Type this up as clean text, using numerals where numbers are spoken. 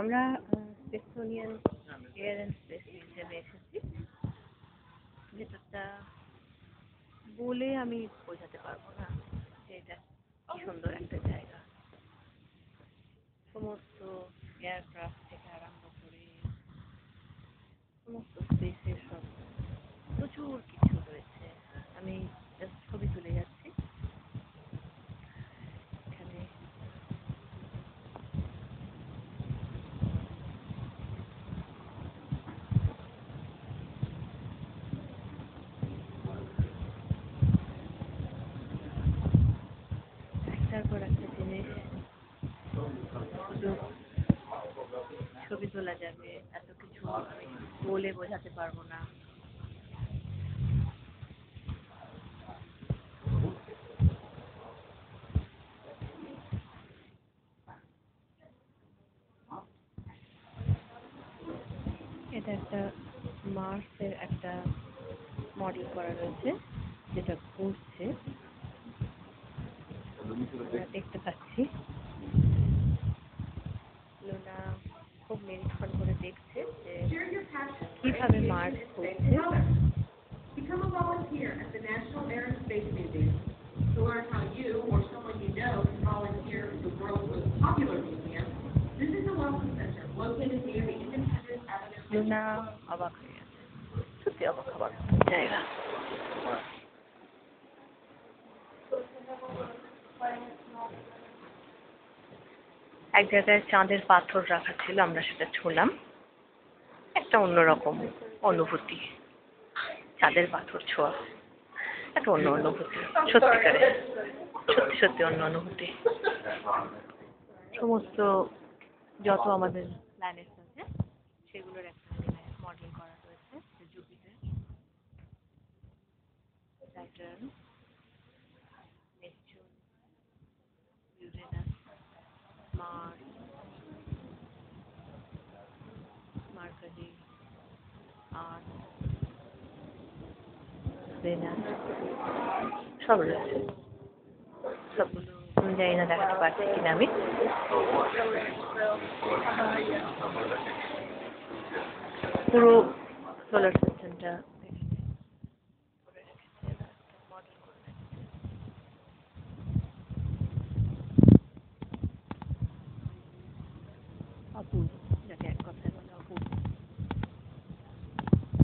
আমরা Smithsonian air and space মিউজিয়ামে এসেছি। ভেতরটা বলে আমি বোঝাতে পারবো না যে এটা কি সুন্দর একটা জায়গা। সমস্ত এয়ারক্রাফট থেকে আরম্ভ করে সমস্ত স্পেসের সব প্রচুর কিছু রয়েছে। আমি জাস্ট ছবি তুলে যাচ্ছি। এখানে একটার পর একটা জিনিস শুধু ছবি তোলা যাবে, এত কিছু আমি বলে বোঝাতে পারবো না। এটা একটা মার্সের একটা মডেল করা রয়েছে যেটা ঘুরছে, আমরা দেখতে পাচ্ছি। লুনা খুব নিরীক্ষণ করে দেখছে যে কিভাবে মার্স ঘুরছে। Become a volunteer at the National Air and Space Museum to learn how you or someone you know can volunteer at the world's most popular museum. This is a welcome center located near the Independence Avenue. Luna অবাক হয়ে গেছে, সত্যি অবাক হবার জায়গা। এক জায়গায় চাঁদের পাথর রাখা ছিল, আমরা সেটা ছুঁলাম। একটা অন্যরকম অনুভূতি, চাঁদের পাথর ছোঁয়া একটা অন্য অনুভূতি, সত্যিকারে সত্যি সত্যি অন্য অনুভূতি। সমস্ত যত আমাদের প্ল্যানেটস আছে সেগুলোর একটা মডেল করা রয়েছে। Jupiter, Saturn, Neptune, Uranus, Mars, Mercury, Earth, Venus সব রয়েছে। সবগুলো আমি জানি না দেখাতে পারছি কিনা আমি। পুরো সোলার সিস্টেমটা অপূর্ব।